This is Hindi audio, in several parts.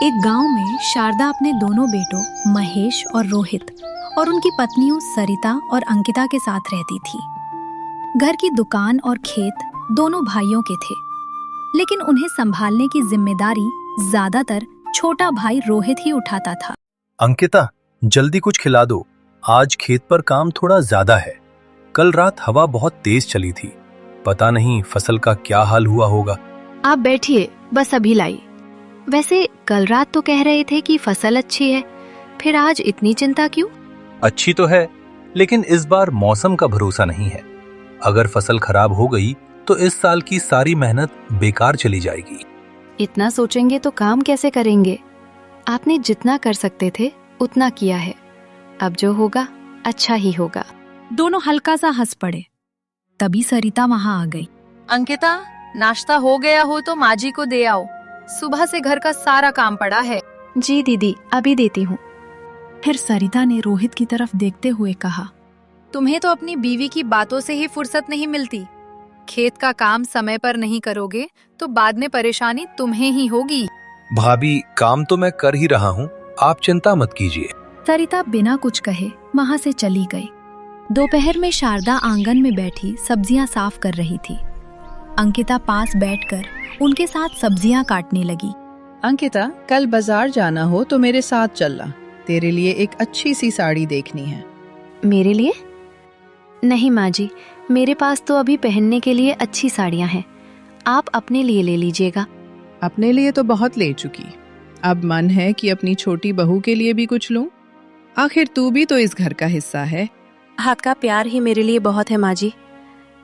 एक गांव में शारदा अपने दोनों बेटों महेश और रोहित और उनकी पत्नियों सरिता और अंकिता के साथ रहती थी। घर की दुकान और खेत दोनों भाइयों के थे, लेकिन उन्हें संभालने की जिम्मेदारी ज्यादातर छोटा भाई रोहित ही उठाता था। अंकिता, जल्दी कुछ खिला दो, आज खेत पर काम थोड़ा ज्यादा है। कल रात हवा बहुत तेज चली थी, पता नहीं फसल का क्या हाल हुआ होगा। आप बैठिए, बस अभी लाई। वैसे कल रात तो कह रहे थे कि फसल अच्छी है, फिर आज इतनी चिंता क्यों? अच्छी तो है, लेकिन इस बार मौसम का भरोसा नहीं है। अगर फसल खराब हो गई तो इस साल की सारी मेहनत बेकार चली जाएगी। इतना सोचेंगे तो काम कैसे करेंगे? आपने जितना कर सकते थे उतना किया है, अब जो होगा अच्छा ही होगा। दोनों हल्का सा हंस पड़े। तभी सरिता वहां आ गई। अंकिता, नाश्ता हो गया हो तो माँ जी को दे आओ, सुबह से घर का सारा काम पड़ा है। जी दीदी, अभी देती हूँ। फिर सरिता ने रोहित की तरफ देखते हुए कहा, तुम्हें तो अपनी बीवी की बातों से ही फुर्सत नहीं मिलती। खेत का काम समय पर नहीं करोगे तो बाद में परेशानी तुम्हें ही होगी। भाभी, काम तो मैं कर ही रहा हूँ, आप चिंता मत कीजिए। सरिता बिना कुछ कहे वहां से चली गई। दोपहर में शारदा आंगन में बैठी सब्जियां साफ कर रही थी। अंकिता पास बैठकर उनके साथ सब्जियां काटने लगी। अंकिता, कल बाजार जाना हो तो मेरे साथ चलना, तेरे लिए एक अच्छी सी साड़ी देखनी है। मेरे लिए? नहीं माँ जी, मेरे पास तो अभी पहनने के लिए अच्छी साड़ियाँ हैं, आप अपने लिए ले लीजिएगा। अपने लिए तो बहुत ले चुकी, अब मन है कि अपनी छोटी बहू के लिए भी कुछ लूं। आखिर तू भी तो इस घर का हिस्सा है। आपका प्यार ही मेरे लिए बहुत है माँ जी,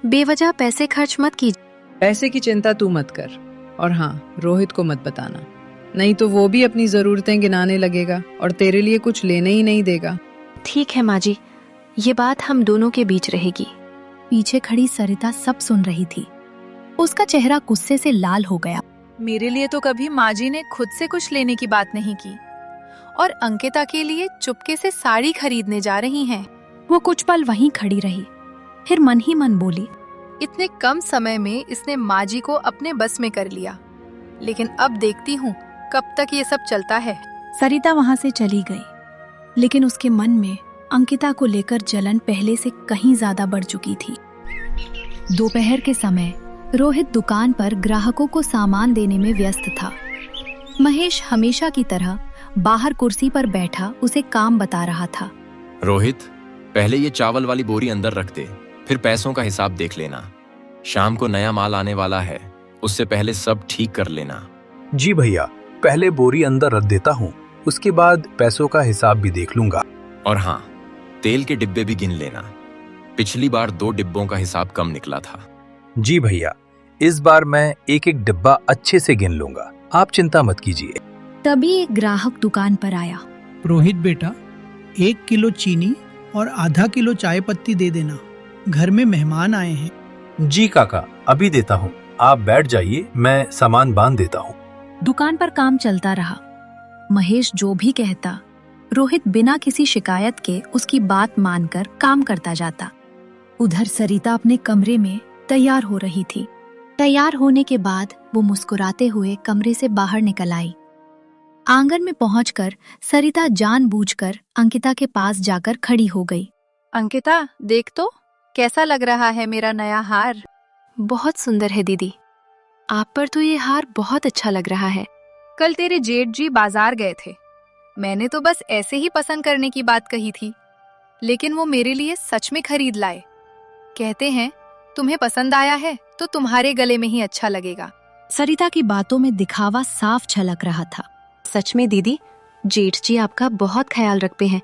बेवजह पैसे खर्च मत कीजिए। पैसे की चिंता तू मत कर, और हाँ, रोहित को मत बताना, नहीं तो वो भी अपनी जरूरतें गिनाने लगेगा और तेरे लिए कुछ लेने ही नहीं देगा। ठीक है माँ जी, ये बात हम दोनों के बीच रहेगी। पीछे खड़ी सरिता सब सुन रही थी। उसका चेहरा गुस्से से लाल हो गया। मेरे लिए तो कभी माँ जी ने खुद से कुछ लेने की बात नहीं की, और अंकिता के लिए चुपके से साड़ी खरीदने जा रही हैं। वो कुछ पल वहीं खड़ी रही, फिर मन ही मन बोली, इतने कम समय में इसने माँ जी को अपने बस में कर लिया, लेकिन अब देखती हूँ कब तक ये सब चलता है। सरिता वहां से चली गई, लेकिन उसके मन में अंकिता को लेकर जलन पहले से कहीं ज्यादा बढ़ चुकी थी। दोपहर के समय रोहित दुकान पर ग्राहकों को सामान देने में व्यस्त था। महेश हमेशा की तरह बाहर कुर्सी पर बैठा उसे काम बता रहा था। रोहित, पहले ये चावल वाली बोरी अंदर रख दे, फिर पैसों का हिसाब देख लेना। शाम को नया माल आने वाला है, उससे पहले सब ठीक कर लेना। जी भैया, पहले बोरी अंदर रख देता हूँ, उसके बाद पैसों का हिसाब भी देख लूंगा। और हाँ, तेल के डिब्बे भी गिन लेना, पिछली बार 2 डिब्बों का हिसाब कम निकला था। जी भैया, इस बार मैं एक एक डिब्बा अच्छे से गिन लूंगा, आप चिंता मत कीजिए। तभी एक ग्राहक दुकान पर आया। रोहित बेटा, 1 किलो चीनी और आधा किलो चाय पत्ती दे देना, घर में मेहमान आए हैं। जी काका, अभी देता हूँ, आप बैठ जाइए, मैं सामान बांध देता हूँ। दुकान पर काम चलता रहा। महेश जो भी कहता, रोहित बिना किसी शिकायत के उसकी बात मानकर काम करता जाता। उधर सरिता अपने कमरे में तैयार हो रही थी। तैयार होने के बाद वो मुस्कुराते हुए कमरे से बाहर निकल आई। आंगन में पहुंचकर सरिता जानबूझकर अंकिता के पास जाकर खड़ी हो गई। अंकिता, देख तो कैसा लग रहा है मेरा नया हार। बहुत सुंदर है दीदी, आप पर तो ये हार बहुत अच्छा लग रहा है। कल तेरे जेठ जी बाजार गए थे, मैंने तो बस ऐसे ही पसंद करने की बात कही थी, लेकिन वो मेरे लिए सच में खरीद लाए। कहते हैं तुम्हें पसंद आया है तो तुम्हारे गले में ही अच्छा लगेगा। सरिता की बातों में दिखावा साफ झलक रहा था। सच में दीदी, जेठ जी आपका बहुत ख्याल रखते हैं,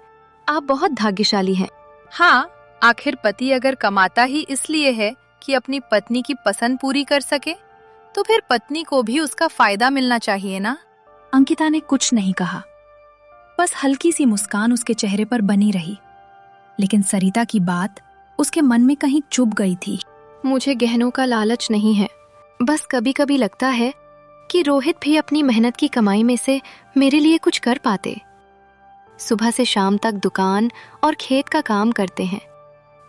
आप बहुत भाग्यशाली हैं। हाँ, आखिर पति अगर कमाता ही इसलिए है कि अपनी पत्नी की पसंद पूरी कर सके, तो फिर पत्नी को भी उसका फायदा मिलना चाहिए ना। अंकिता ने कुछ नहीं कहा, बस हल्की सी मुस्कान उसके चेहरे पर बनी रही। लेकिन सरिता की बात उसके मन में कहीं चुभ गई थी। मुझे गहनों का लालच नहीं है, बस कभी कभी लगता है कि रोहित भी अपनी मेहनत की कमाई में से मेरे लिए कुछ कर पाते। सुबह से शाम तक दुकान और खेत का काम करते हैं,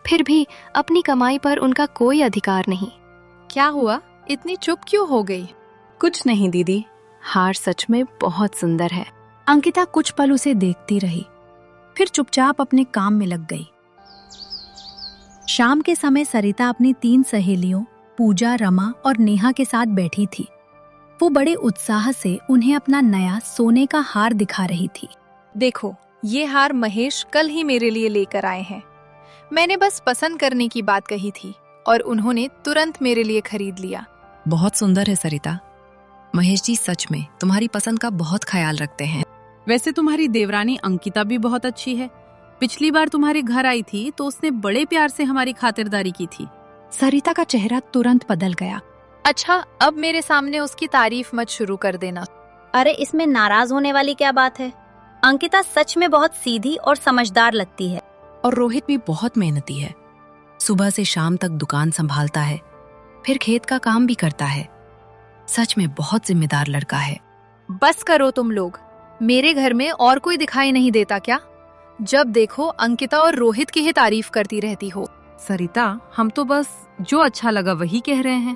फिर भी अपनी कमाई पर उनका कोई अधिकार नहीं। क्या हुआ, इतनी चुप क्यों हो गई? कुछ नहीं दीदी, हार सच में बहुत सुंदर है। अंकिता कुछ पल उसे देखती रही, फिर चुपचाप अपने काम में लग गई। शाम के समय सरिता अपनी 3 सहेलियों पूजा, रमा और नेहा के साथ बैठी थी। वो बड़े उत्साह से उन्हें अपना नया सोने का हार दिखा रही थी। देखो, ये हार महेश कल ही मेरे लिए लेकर आए हैं। मैंने बस पसंद करने की बात कही थी और उन्होंने तुरंत मेरे लिए खरीद लिया। बहुत सुंदर है सरिता। महेश जी सच में तुम्हारी पसंद का बहुत ख्याल रखते हैं। वैसे तुम्हारी देवरानी अंकिता भी बहुत अच्छी है। पिछली बार तुम्हारे घर आई थी तो उसने बड़े प्यार से हमारी खातिरदारी की थी। सरिता का चेहरा तुरंत बदल गया। अच्छा, अब मेरे सामने उसकी तारीफ मत शुरू कर देना। अरे इसमें नाराज होने वाली क्या बात है? अंकिता सच में बहुत सीधी और समझदार लगती है। और रोहित भी बहुत मेहनती है। सुबह से शाम तक दुकान संभालता है, फिर खेत का काम भी करता है। सच में बहुत जिम्मेदार लड़का है। बस करो तुम लोग। मेरे घर में और कोई दिखाई नहीं देता क्या? जब देखो अंकिता और रोहित की ही तारीफ करती रहती हो। सरिता, हम तो बस जो अच्छा लगा वही कह रहे हैं।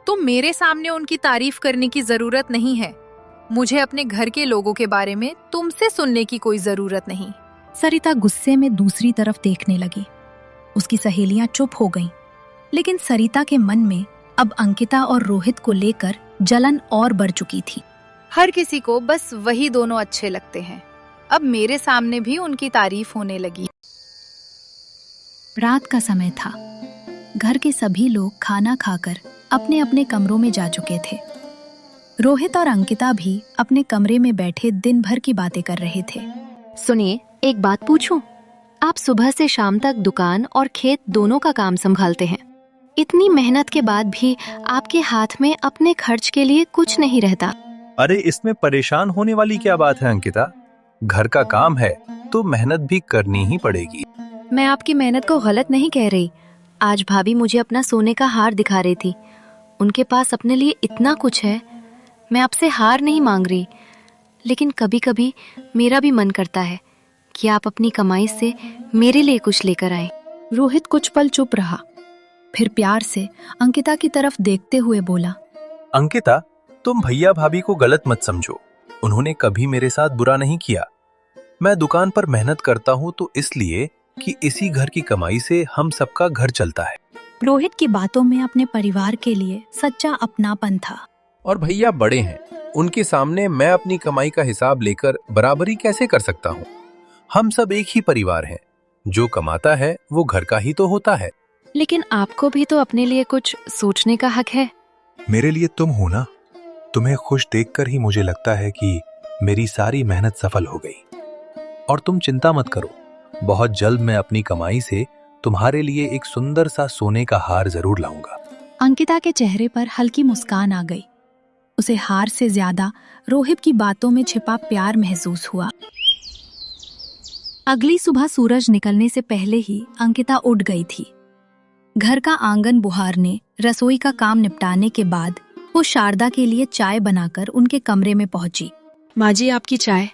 तुम मेरे सामने उनकी तारीफ करने की जरूरत नहीं है। मुझे अपने घर के लोगों के बारे में तुमसे सुनने की कोई जरूरत नहीं। सरिता गुस्से में दूसरी तरफ देखने लगी। उसकी सहेलियां चुप हो गईं, लेकिन सरिता के मन में अब अंकिता और रोहित को लेकर जलन और बढ़ चुकी थी। हर किसी को बस वही दोनों अच्छे लगते हैं। अब मेरे सामने भी उनकी तारीफ होने लगी। रात का समय था। घर के सभी लोग खाना खाकर अपने अपने कमरों में जा चुके थे। रोहित और अंकिता भी अपने कमरे में बैठे दिन भर की बातें कर रहे थे। सुनिए, एक बात पूछूं? आप सुबह से शाम तक दुकान और खेत दोनों का काम संभालते हैं। इतनी मेहनत के बाद भी आपके हाथ में अपने खर्च के लिए कुछ नहीं रहता। अरे इसमें परेशान होने वाली क्या बात है अंकिता? घर का काम है तो मेहनत भी करनी ही पड़ेगी। मैं आपकी मेहनत को गलत नहीं कह रही। आज भाभी मुझे अपना सोने का हार दिखा रही थी। उनके पास अपने लिए इतना कुछ है। मैं आपसे हार नहीं मांग रही, लेकिन कभी कभी मेरा भी मन करता है कि आप अपनी कमाई से मेरे लिए कुछ लेकर आए। रोहित कुछ पल चुप रहा, फिर प्यार से अंकिता की तरफ देखते हुए बोला, अंकिता, तुम भैया भाभी को गलत मत समझो। उन्होंने कभी मेरे साथ बुरा नहीं किया। मैं दुकान पर मेहनत करता हूँ तो इसलिए कि इसी घर की कमाई से हम सबका घर चलता है। रोहित की बातों में अपने परिवार के लिए सच्चा अपनापन था। और भैया बड़े हैं, उनके सामने मैं अपनी कमाई का हिसाब लेकर बराबरी कैसे कर सकता हूँ? हम सब एक ही परिवार हैं। जो कमाता है वो घर का ही तो होता है। लेकिन आपको भी तो अपने लिए कुछ सोचने का हक है। मेरे लिए तुम हो ना। तुम्हें खुश देखकर ही मुझे लगता है कि मेरी सारी मेहनत सफल हो गई। और तुम चिंता मत करो, बहुत जल्द मैं अपनी कमाई से तुम्हारे लिए एक सुंदर सा सोने का हार जरूर लाऊंगा। अंकिता के चेहरे पर हल्की मुस्कान आ गई। उसे हार से ज्यादा रोहित की बातों में छिपा प्यार महसूस हुआ। अगली सुबह सूरज निकलने से पहले ही अंकिता उठ गई थी। घर का आंगन बुहारने, रसोई का काम निपटाने के बाद वो शारदा के लिए चाय बनाकर उनके कमरे में पहुंची। माँ जी, आपकी चाय।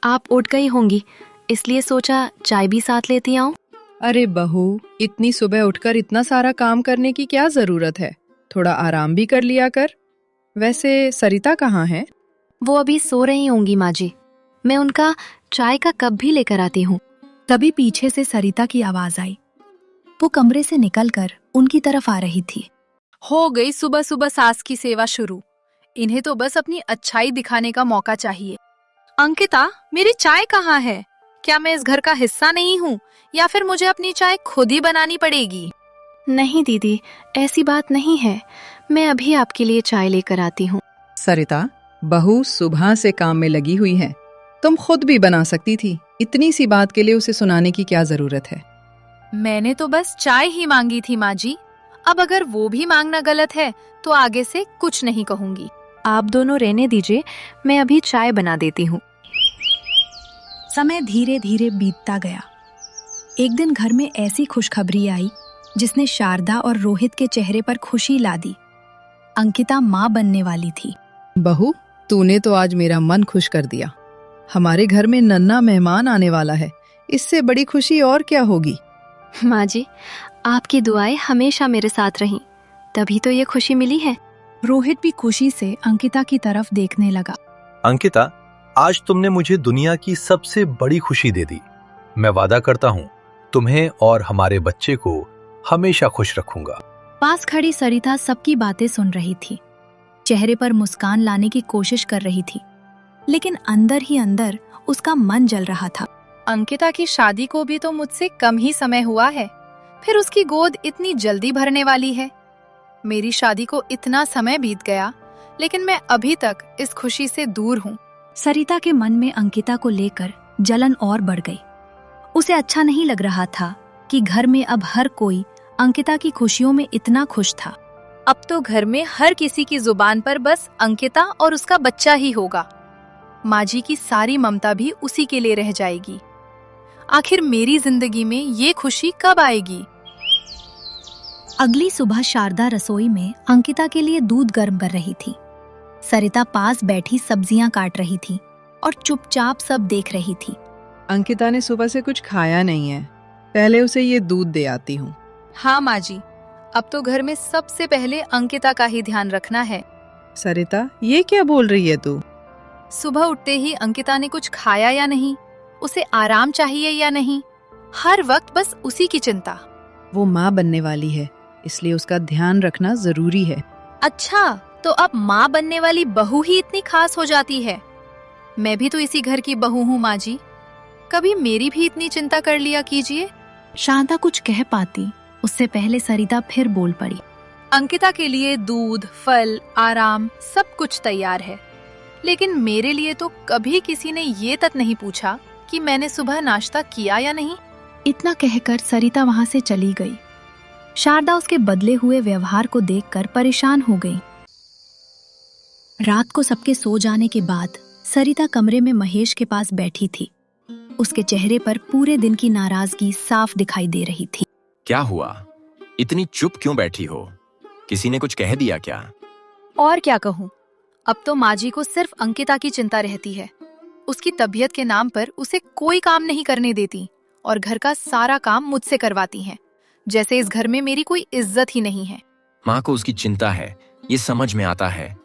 आप उठ गई होंगी, इसलिए सोचा चाय भी साथ लेती आऊं। अरे बहू, इतनी सुबह उठकर इतना सारा काम करने की क्या जरूरत है? थोड़ा आराम भी कर लिया कर। वैसे सरिता कहाँ है? वो अभी सो रही होंगी माँ जी। मैं उनका चाय का कप भी लेकर आती हूँ। तभी पीछे से सरिता की आवाज आई। वो कमरे से निकलकर उनकी तरफ आ रही थी। हो गई सुबह सुबह सास की सेवा शुरू। इन्हें तो बस अपनी अच्छाई दिखाने का मौका चाहिए। अंकिता, मेरी चाय कहाँ है? क्या मैं इस घर का हिस्सा नहीं हूँ या फिर मुझे अपनी चाय खुद ही बनानी पड़ेगी? नहीं दीदी, ऐसी बात नहीं है। मैं अभी आपके लिए चाय लेकर आती हूँ। सरिता, बहू सुबह से काम में लगी हुई है। तुम खुद भी बना सकती थी। इतनी सी बात के लिए उसे सुनाने की क्या जरूरत है? मैंने तो बस चाय ही मांगी थी माँ जी। अब अगर वो भी मांगना गलत है तो आगे से कुछ नहीं कहूंगी। आप दोनों रहने दीजिए, मैं अभी चाय बना देती हूँ। समय धीरे धीरे बीतता गया। एक दिन घर में ऐसी खुशखबरी आई जिसने शारदा और रोहित के चेहरे पर खुशी ला दी। अंकिता माँ बनने वाली थी। बहू, तूने तो आज मेरा मन खुश कर दिया। हमारे घर में नन्हा मेहमान आने वाला है। इससे बड़ी खुशी और क्या होगी? माँ जी, आपकी दुआएं हमेशा मेरे साथ रहीं, तभी तो ये खुशी मिली है। रोहित भी खुशी से अंकिता की तरफ देखने लगा। अंकिता, आज तुमने मुझे दुनिया की सबसे बड़ी खुशी दे दी। मैं वादा करता हूँ तुम्हें और हमारे बच्चे को हमेशा खुश रखूंगा। पास खड़ी सरिता सबकी बातें सुन रही थी, चेहरे पर मुस्कान लाने की कोशिश कर रही थी, लेकिन अंदर ही अंदर उसका मन जल रहा था। अंकिता की शादी को भी तो मुझसे कम ही समय हुआ है, फिर उसकी गोद इतनी जल्दी भरने वाली है। मेरी शादी को इतना समय बीत गया, लेकिन मैं अभी तक इस खुशी से दूर हूँ। सरिता के मन में अंकिता को लेकर जलन और बढ़ गई। उसे अच्छा नहीं लग रहा था कि घर में अब हर कोई अंकिता की खुशियों में इतना खुश था। अब तो घर में हर किसी की जुबान पर बस अंकिता और उसका बच्चा ही होगा। माँ जी की सारी ममता भी उसी के लिए रह जाएगी। आखिर मेरी जिंदगी में ये खुशी कब आएगी? अगली सुबह शारदा रसोई में अंकिता के लिए दूध गर्म कर रही थी। सरिता पास बैठी सब्जियां काट रही थी और चुपचाप सब देख रही थी। अंकिता ने सुबह से कुछ खाया नहीं है, पहले उसे ये दूध दे आती हूँ। हाँ माँ जी, अब तो घर में सबसे पहले अंकिता का ही ध्यान रखना है। सरिता, ये क्या बोल रही है तू? सुबह उठते ही अंकिता ने कुछ खाया या नहीं, उसे आराम चाहिए या नहीं, हर वक्त बस उसी की चिंता। वो माँ बनने वाली है, इसलिए उसका ध्यान रखना जरूरी है। अच्छा, तो अब माँ बनने वाली बहू ही इतनी खास हो जाती है? मैं भी तो इसी घर की बहू हूँ माँ जी, कभी मेरी भी इतनी चिंता कर लिया कीजिए। शारदा कुछ कह पाती उससे पहले सरिता फिर बोल पड़ी। अंकिता के लिए दूध, फल, आराम सब कुछ तैयार है, लेकिन मेरे लिए तो कभी किसी ने ये तक नहीं पूछा कि मैंने सुबह नाश्ता किया या नहीं। इतना कहकर सरिता वहां से चली गई। शारदा उसके बदले हुए व्यवहार को देखकर परेशान हो गई। रात को सबके सो जाने के बाद सरिता कमरे में महेश के पास बैठी थी। उसके चेहरे पर पूरे दिन की नाराजगी साफ दिखाई दे रही थी। क्या हुआ? इतनी चुप क्यों बैठी हो? किसी ने कुछ कह दिया क्या? और क्या कहूँ, अब तो माँ जी को सिर्फ अंकिता की चिंता रहती है। उसकी तबीयत के नाम पर उसे कोई काम नहीं करने देती और घर का सारा काम मुझसे करवाती हैं, जैसे इस घर में मेरी कोई इज्जत ही नहीं है। माँ को उसकी चिंता है, ये समझ में आता है,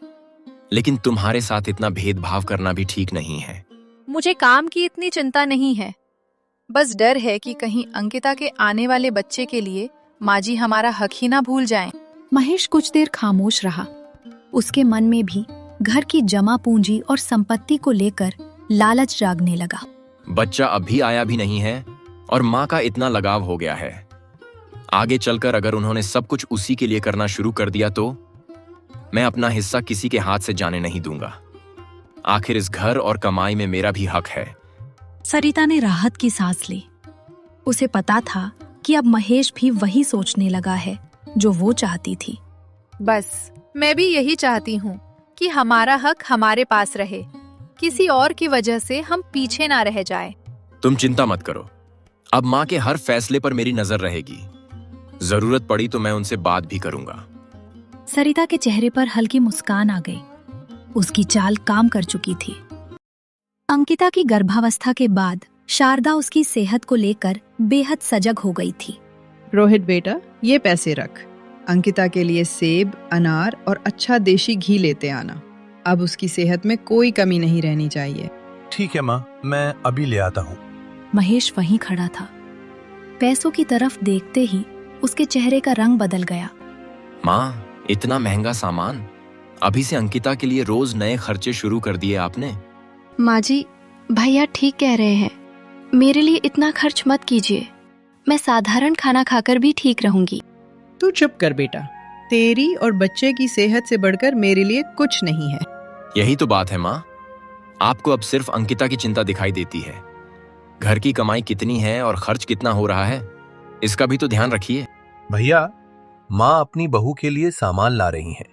लेकिन तुम्हारे साथ इतना भेदभाव करना भी ठीक नहीं है। मुझे काम की इतनी चिंता नहीं है, बस डर है कि कहीं अंकिता के आने वाले बच्चे के लिए माँ जी हमारा हक ही ना भूल जाएं। महेश कुछ देर खामोश रहा। उसके मन में भी घर की जमा पूंजी और संपत्ति को लेकर लालच जागने लगा। बच्चा अभी आया भी नहीं है और माँ का इतना लगाव हो गया है। आगे चलकर अगर उन्होंने सब कुछ उसी के लिए करना शुरू कर दिया तो मैं अपना हिस्सा किसी के हाथ से जाने नहीं दूंगा। आखिर इस घर और कमाई में मेरा भी हक है। सरिता ने राहत की सांस ली। उसे पता था कि अब महेश भी वही सोचने लगा है जो वो चाहती थी। बस मैं भी यही चाहती हूँ कि हमारा हक हमारे पास रहे, किसी और की वजह से हम पीछे ना रह जाए। तुम चिंता मत करो, अब माँ के हर फैसले पर मेरी नजर रहेगी। जरूरत पड़ी तो मैं उनसे बात भी करूंगा। सरिता के चेहरे पर हल्की मुस्कान आ गई। उसकी चाल काम कर चुकी थी। अंकिता की गर्भावस्था के बाद शारदा उसकी सेहत को लेकर बेहद सजग हो गई थी। रोहित बेटा, ये पैसे रख। अंकिता के लिए सेब, अनार और अच्छा देशी घी लेते आना। अब उसकी सेहत में कोई कमी नहीं रहनी चाहिए। ठीक है माँ, मैं अभी ले आता हूँ। महेश वहीं खड़ा था। पैसों की तरफ देखते ही उसके चेहरे का रंग बदल गया। माँ, इतना महंगा सामान, अभी से अंकिता के लिए रोज नए खर्चे शुरू कर दिए आपने। माँ जी, भैया ठीक कह रहे हैं, मेरे लिए इतना खर्च मत कीजिए। मैं साधारण खाना खाकर भी ठीक रहूंगी। तू चुप कर बेटा, तेरी और बच्चे की सेहत से बढ़कर मेरे लिए कुछ नहीं है। यही तो बात है माँ, आपको अब सिर्फ अंकिता की चिंता दिखाई देती है। घर की कमाई कितनी है और खर्च कितना हो रहा है, इसका भी तो ध्यान रखिए। भैया, माँ अपनी बहू के लिए सामान ला रही हैं।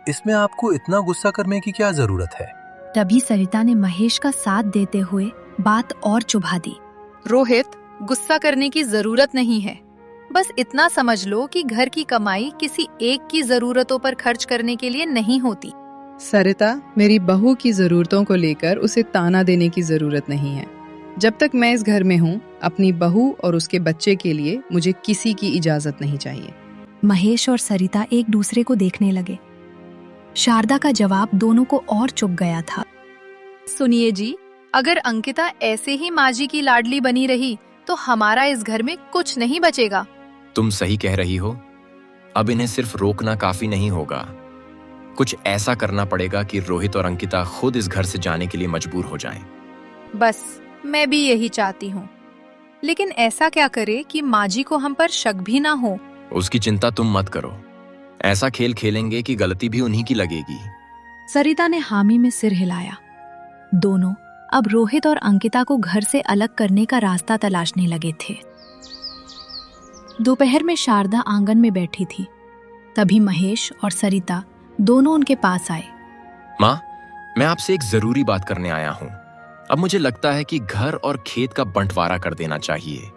इसमें आपको इतना गुस्सा करने की क्या जरूरत है? तभी सरिता ने महेश का साथ देते हुए बात और चुभा दी। रोहित, गुस्सा करने की जरूरत नहीं है। बस इतना समझ लो कि घर की कमाई किसी एक की जरूरतों पर खर्च करने के लिए नहीं होती। सरिता, मेरी बहू की जरूरतों को लेकर उसे ताना देने की जरूरत नहीं है। जब तक मैं इस घर में हूँ, अपनी बहू और उसके बच्चे के लिए मुझे किसी की इजाजत नहीं चाहिए। महेश और सरिता एक दूसरे को देखने लगे। शारदा का जवाब दोनों को और चुभ गया था। सुनिए जी, अगर अंकिता ऐसे ही माँ जी की लाडली बनी रही तो हमारा इस घर में कुछ नहीं बचेगा। तुम सही कह रही हो। अब इन्हें सिर्फ रोकना काफी नहीं होगा, कुछ ऐसा करना पड़ेगा कि रोहित और अंकिता खुद इस घर से जाने के लिए मजबूर हो जाएं। बस मैं भी यही चाहती हूँ, लेकिन ऐसा क्या करे कि माँ जी को हम पर शक भी ना हो। उसकी चिंता तुम मत करो, ऐसा खेल खेलेंगे कि गलती भी उन्हीं की लगेगी। सरिता ने हामी में सिर हिलाया। दोनों अब रोहित और अंकिता को घर से अलग करने का रास्ता तलाशने लगे थे। दोपहर में शारदा आंगन में बैठी थी। तभी महेश और सरिता दोनों उनके पास आए। माँ, मैं आपसे एक जरूरी बात करने आया हूँ। अब मुझे लगता है कि घर और खेत का बंटवारा कर देना चाहिए।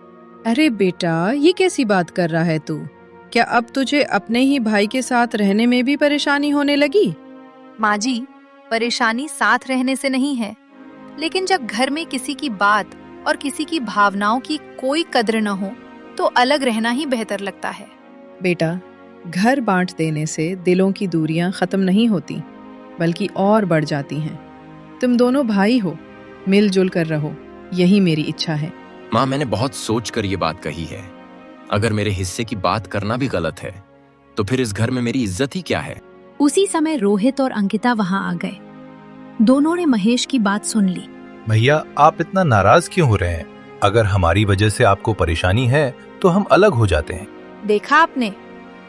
अरे बेटा, ये कैसी बात कर रहा है तू? क्या अब तुझे अपने ही भाई के साथ रहने में भी परेशानी होने लगी? माँ जी, परेशानी साथ रहने से नहीं है, लेकिन जब घर में किसी की बात और किसी की भावनाओं की कोई कद्र न हो तो अलग रहना ही बेहतर लगता है। बेटा, घर बांट देने से दिलों की दूरियां खत्म नहीं होती, बल्कि और बढ़ जाती हैं। तुम दोनों भाई हो, मिलजुल कर रहो, यही मेरी इच्छा है। माँ, मैंने बहुत सोच कर ये बात कही है। अगर मेरे हिस्से की बात करना भी गलत है तो फिर इस घर में मेरी इज्जत ही क्या है? उसी समय रोहित और अंकिता वहां आ गए। दोनों ने महेश की बात सुन ली। भैया, आप इतना नाराज क्यों हो रहे हैं? अगर हमारी वजह से आपको परेशानी है तो हम अलग हो जाते हैं। देखा आपने,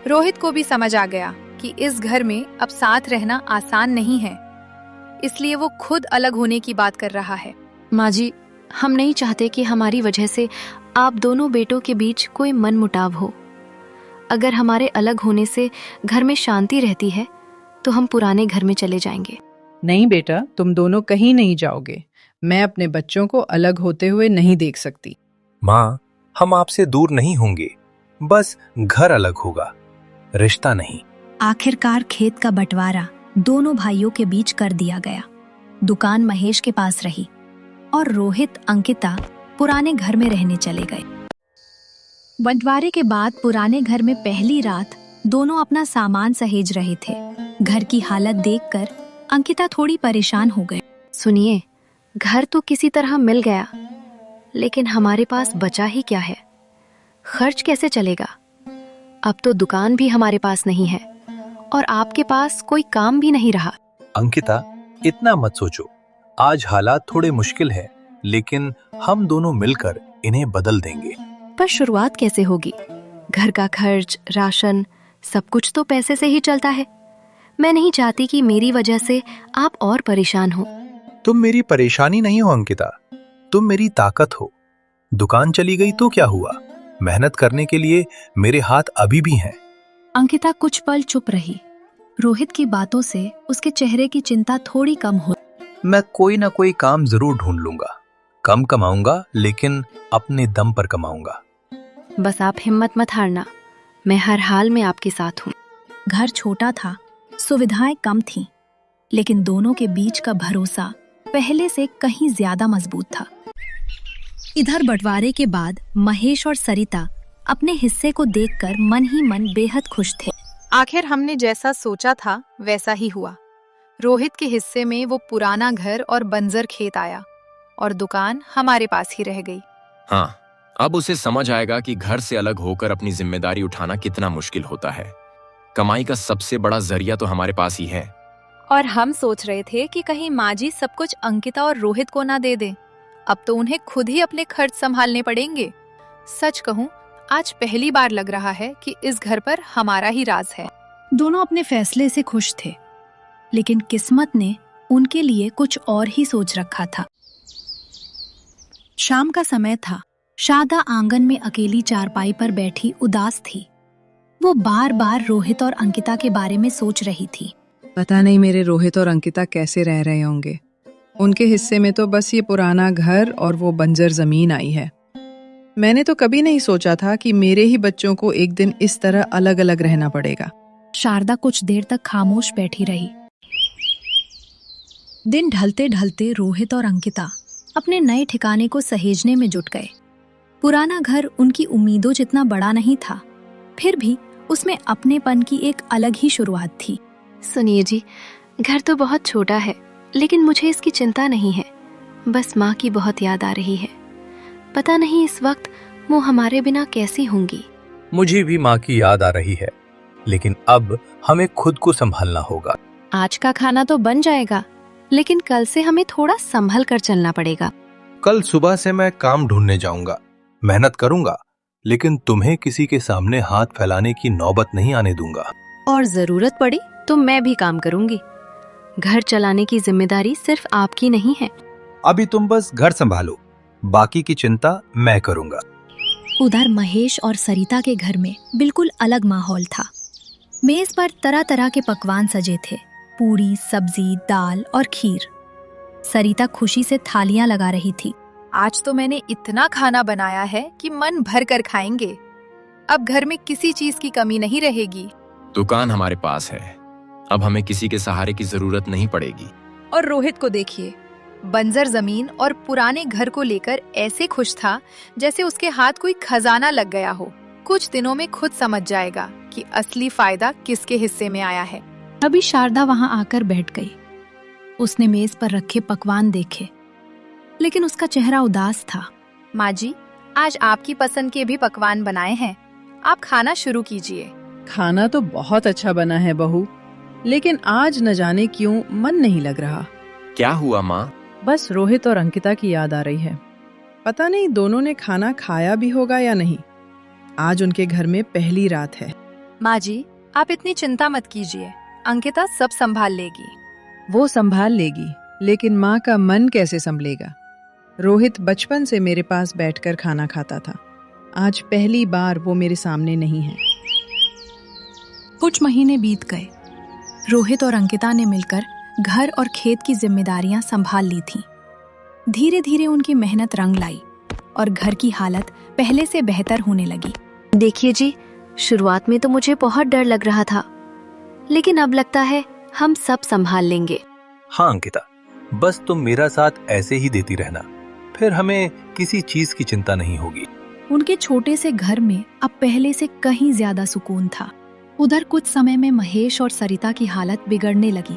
रोहित को भी समझ आ गया कि इस घर में अब साथ रहना आसान नहीं है, इसलिए वो खुद अलग होने की बात कर रहा है। माँ जी, हम नहीं चाहते कि हमारी वजह से आप दोनों बेटों के बीच कोई मनमुटाव हो। अगर हमारे अलग होने से घर में शांति रहती है तो हम पुराने घर में चले जाएंगे। नहीं बेटा, तुम दोनों कहीं नहीं जाओगे। मैं अपने बच्चों को अलग होते हुए नहीं देख सकती। माँ, हम आपसे दूर नहीं होंगे, बस घर अलग होगा, रिश्ता नहीं। आखिरकार खेत का बंटवारा दोनों भाइयों के बीच कर दिया गया। दुकान महेश के पास रही और रोहित अंकिता पुराने घर में रहने चले गए। बंटवारे के बाद पुराने घर में पहली रात दोनों अपना सामान सहेज रहे थे। घर की हालत देखकर अंकिता थोड़ी परेशान हो गई। सुनिए, घर तो किसी तरह मिल गया, लेकिन हमारे पास बचा ही क्या है? खर्च कैसे चलेगा? अब तो दुकान भी हमारे पास नहीं है और आपके पास कोई काम भी नहीं रहा। अंकिता, इतना मत सोचो। आज हालात थोड़े मुश्किल है, लेकिन हम दोनों मिलकर इन्हें बदल देंगे। पर शुरुआत कैसे होगी? घर का खर्च, राशन, सब कुछ तो पैसे से ही चलता है। मैं नहीं चाहती कि मेरी वजह से आप और परेशान हो। तुम मेरी परेशानी नहीं हो अंकिता, तुम मेरी ताकत हो। दुकान चली गई तो क्या हुआ? मेहनत करने के लिए मेरे हाथ अभी भी हैं। अंकिता कुछ पल चुप रही। रोहित की बातों से उसके चेहरे की चिंता थोड़ी कम हुई। मैं कोई ना कोई काम जरूर ढूंढ लूंगा। कम कमाऊंगा, लेकिन अपने दम पर कमाऊंगा। बस आप हिम्मत मत हारना, मैं हर हाल में आपके साथ हूँ। घर छोटा था, सुविधाएं कम थीं, लेकिन दोनों के बीच का भरोसा पहले से कहीं ज्यादा मजबूत था। इधर बंटवारे के बाद महेश और सरिता अपने हिस्से को देखकर मन ही मन बेहद खुश थे। आखिर हमने जैसा सोचा था वैसा ही हुआ। रोहित के हिस्से में वो पुराना घर और बंजर खेत आया और दुकान हमारे पास ही रह गई। हाँ, अब उसे समझ आएगा कि घर से अलग होकर अपनी जिम्मेदारी उठाना कितना मुश्किल होता है। कमाई का सबसे बड़ा जरिया तो हमारे पास ही है। और हम सोच रहे थे कि कहीं माँ जी सब कुछ अंकिता और रोहित को ना दे दें। अब तो उन्हें खुद ही अपने खर्च संभालने पड़ेंगे। सच कहूँ, आज पहली बार लग रहा है कि इस घर पर हमारा ही राज है। दोनों अपने फैसले से खुश थे, लेकिन किस्मत ने उनके लिए कुछ और ही सोच रखा था। शाम का समय था। शारदा आंगन में अकेली चारपाई पर बैठी उदास थी। वो बार बार रोहित और अंकिता के बारे में सोच रही थी। पता नहीं मेरे रोहित और अंकिता कैसे रह रहे होंगे। उनके हिस्से में तो बस ये पुराना घर और वो बंजर जमीन आई है। मैंने तो कभी नहीं सोचा था कि मेरे ही बच्चों को एक दिन इस तरह अलग अलग रहना पड़ेगा। शारदा कुछ देर तक खामोश बैठी रही। दिन ढलते ढलते रोहित और अंकिता अपने नए ठिकाने को सहेजने में जुट गए। पुराना घर उनकी उम्मीदों जितना बड़ा नहीं था, फिर भी उसमें अपनेपन की एक अलग ही शुरुआत थी। सुनिए जी, घर तो बहुत छोटा है, लेकिन मुझे इसकी चिंता नहीं है। बस माँ की बहुत याद आ रही है। पता नहीं इस वक्त वो हमारे बिना कैसी होंगी। मुझे भी माँ की याद आ रही है, लेकिन अब हमें खुद को संभालना होगा। आज का खाना तो बन जाएगा, लेकिन कल से हमें थोड़ा संभल कर चलना पड़ेगा। कल सुबह से मैं काम ढूंढने जाऊंगा, मेहनत करूंगा, लेकिन तुम्हें किसी के सामने हाथ फैलाने की नौबत नहीं आने दूंगा। और जरूरत पड़ी तो मैं भी काम करूंगी। घर चलाने की जिम्मेदारी सिर्फ आपकी नहीं है। अभी तुम बस घर संभालो, बाकी की चिंता मैं करूंगा। उधर महेश और सरिता के घर में बिल्कुल अलग माहौल था। मेज पर तरह तरह के पकवान सजे थे, पूरी, सब्जी, दाल और खीर। सरिता खुशी से थालियां लगा रही थी। आज तो मैंने इतना खाना बनाया है कि मन भर कर खाएंगे। अब घर में किसी चीज की कमी नहीं रहेगी। दुकान हमारे पास है, अब हमें किसी के सहारे की जरूरत नहीं पड़ेगी। और रोहित को देखिए, बंजर जमीन और पुराने घर को लेकर ऐसे खुश था जैसे उसके हाथ कोई खजाना लग गया हो। कुछ दिनों में खुद समझ जाएगा कि असली फायदा किसके हिस्से में आया है। अभी शारदा वहां आकर बैठ गई। उसने मेज पर रखे पकवान देखे, लेकिन उसका चेहरा उदास था। माँ जी, आज आपकी पसंद के भी पकवान बनाए हैं, आप खाना शुरू कीजिए। खाना तो बहुत अच्छा बना है बहू, लेकिन आज न जाने क्यों मन नहीं लग रहा। क्या हुआ माँ? बस रोहित और अंकिता की याद आ रही है। पता नहीं दोनों ने खाना खाया भी होगा या नहीं। आज उनके घर में पहली रात है। माँ जी, आप इतनी चिंता मत कीजिए, अंकिता सब संभाल लेगी। वो संभाल लेगी, लेकिन माँ का मन कैसे संभलेगा? रोहित बचपन से मेरे पास बैठकर खाना खाता था। आज पहली बार वो मेरे सामने नहीं है। कुछ महीने बीत गए। रोहित और अंकिता ने मिलकर घर और खेत की जिम्मेदारियां संभाल ली थीं। धीरे धीरे उनकी मेहनत रंग लाई और घर की हालत पहले से बेहतर होने लगी। देखिए जी, शुरुआत में तो मुझे बहुत डर लग रहा था, लेकिन अब लगता है हम सब संभाल लेंगे। हाँ अंकिता, बस तुम मेरा साथ ऐसे ही देती रहना, फिर हमें किसी चीज की चिंता नहीं होगी। उनके छोटे से घर में अब पहले से कहीं ज्यादा सुकून था। उधर कुछ समय में महेश और सरिता की हालत बिगड़ने लगी।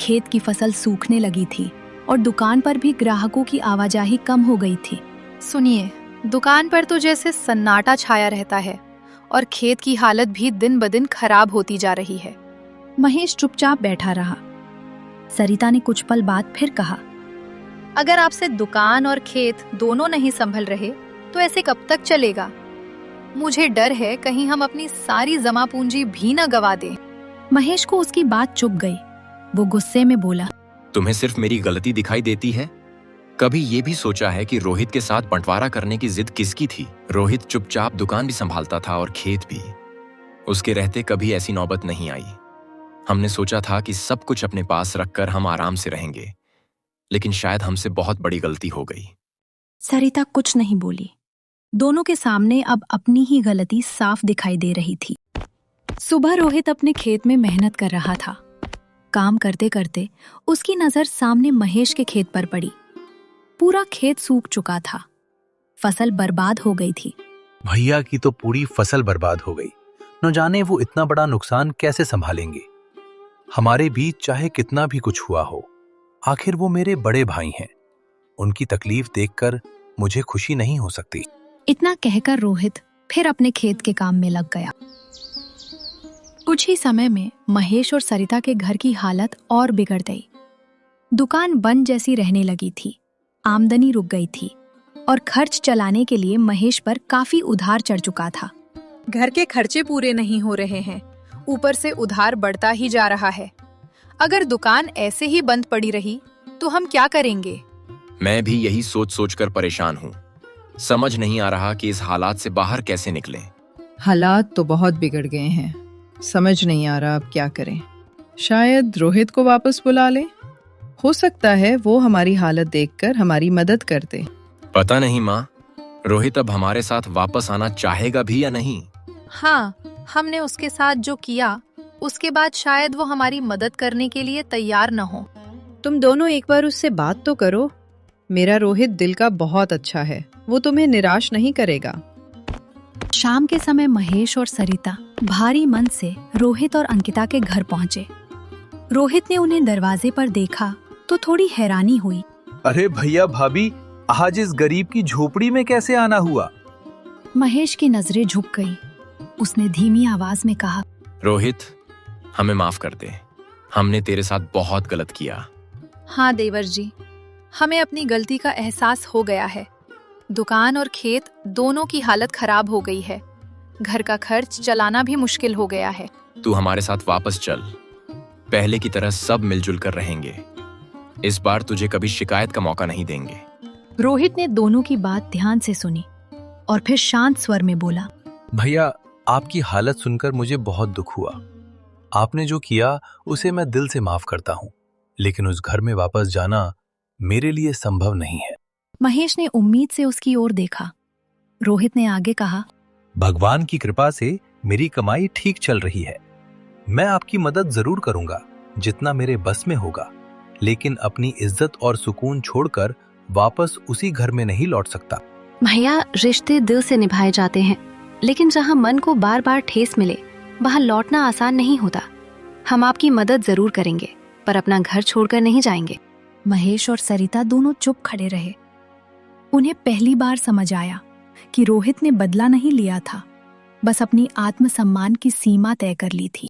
खेत की फसल सूखने लगी थी और दुकान पर भी ग्राहकों की आवाजाही कम हो गई थी। सुनिए, दुकान पर तो जैसे सन्नाटा छाया रहता है और खेत की हालत भी दिन ब दिन खराब होती जा रही है। महेश चुपचाप बैठा रहा। सरिता ने कुछ पल बाद फिर कहा, अगर आपसे दुकान और खेत दोनों नहीं संभल रहे तो ऐसे कब तक चलेगा? मुझे डर है कहीं हम अपनी सारी जमा पूंजी भी न गवा दें। महेश को उसकी बात चुभ गई। वो गुस्से में बोला, तुम्हें सिर्फ मेरी गलती दिखाई देती है? कभी ये भी सोचा है कि रोहित के साथ बंटवारा करने की जिद किसकी थी? रोहित चुपचाप दुकान भी संभालता था और खेत भी। उसके रहते कभी ऐसी नौबत नहीं आई। हमने सोचा था कि सब कुछ अपने पास रखकर हम आराम से रहेंगे, लेकिन शायद हमसे बहुत बड़ी गलती हो गई। सरिता कुछ नहीं बोली। दोनों के सामने अब अपनी ही गलती साफ दिखाई दे रही थी। सुबह रोहित अपने खेत में मेहनत कर रहा था। काम करते करते उसकी नजर सामने महेश के खेत पर पड़ी। पूरा खेत सूख चुका था, फसल बर्बाद हो गई थी। भैया की तो पूरी फसल बर्बाद हो गई। न जाने वो इतना बड़ा नुकसान कैसे संभालेंगे। हमारे बीच चाहे कितना भी कुछ हुआ हो, आखिर वो मेरे बड़े भाई हैं। उनकी तकलीफ देखकर मुझे खुशी नहीं हो सकती। इतना कहकर रोहित फिर अपने खेत के काम में लग गया। कुछ ही समय में महेश और सरिता के घर की हालत और बिगड़ गई। दुकान बंद जैसी रहने लगी थी, आमदनी रुक गई थी और खर्च चलाने के लिए महेश पर काफी उधार चढ़ चुका था। घर के खर्चे पूरे नहीं हो रहे हैं, ऊपर से उधार बढ़ता ही जा रहा है। अगर दुकान ऐसे ही बंद पड़ी रही तो हम क्या करेंगे? मैं भी यही सोच सोच कर परेशान हूँ। समझ नहीं आ रहा कि इस हालात से बाहर कैसे निकलें। हालात तो बहुत बिगड़ गए हैं, समझ नहीं आ रहा अब क्या करें। शायद रोहित को वापस बुला लें। हो सकता है वो हमारी हालत देखकर हमारी मदद कर दे। पता नहीं माँ, रोहित अब हमारे साथ वापस आना चाहेगा भी या नहीं। हाँ, हमने उसके साथ जो किया उसके बाद शायद वो हमारी मदद करने के लिए तैयार न हो। तुम दोनों एक बार उससे बात तो करो। मेरा रोहित दिल का बहुत अच्छा है, वो तुम्हें निराश नहीं करेगा। शाम के समय महेश और सरिता भारी मन से रोहित और अंकिता के घर पहुंचे। रोहित ने उन्हें दरवाजे पर देखा तो थोड़ी हैरानी हुई। अरे भैया भाभी, आज इस गरीब की झोपड़ी में कैसे आना हुआ? महेश की नजरें झुक गई। उसने धीमी आवाज में कहा, रोहित, हमें माफ कर दे। हमने तेरे साथ बहुत गलत किया। हाँ देवर जी, हमें अपनी गलती का एहसास हो गया है। दुकान और खेत दोनों की हालत खराब हो गई है। घर का खर्च चलाना भी मुश्किल हो गया है। तू हमारे साथ वापस चल। पहले की तरह सब मिलजुल कर रहेंगे। इस बार तुझे कभी शिकायत का मौका नहीं देंगे। रोहित ने दोनों की बात ध्यान से सुनी और फिर शांत स्वर में बोला, भैया, आपकी हालत सुनकर मुझे बहुत दुख हुआ। आपने जो किया उसे मैं दिल से माफ करता हूँ, लेकिन उस घर में वापस जाना मेरे लिए संभव नहीं है। महेश ने उम्मीद से उसकी ओर देखा। रोहित ने आगे कहा, भगवान की कृपा से मेरी कमाई ठीक चल रही है। मैं आपकी मदद जरूर करूंगा, जितना मेरे बस में होगा, लेकिन अपनी इज्जत और सुकून छोड़कर वापस उसी घर में नहीं लौट सकता। भैया, रिश्ते दिल से निभाए जाते हैं, लेकिन जहाँ मन को बार बार ठेस मिले वहाँ लौटना आसान नहीं होता। हम आपकी मदद जरूर करेंगे, पर अपना घर छोड़कर नहीं जाएंगे। महेश और सरिता दोनों चुप खड़े रहे। उन्हें पहली बार समझ आया कि रोहित ने बदला नहीं लिया था, बस अपनी आत्मसम्मान की सीमा तय कर ली थी।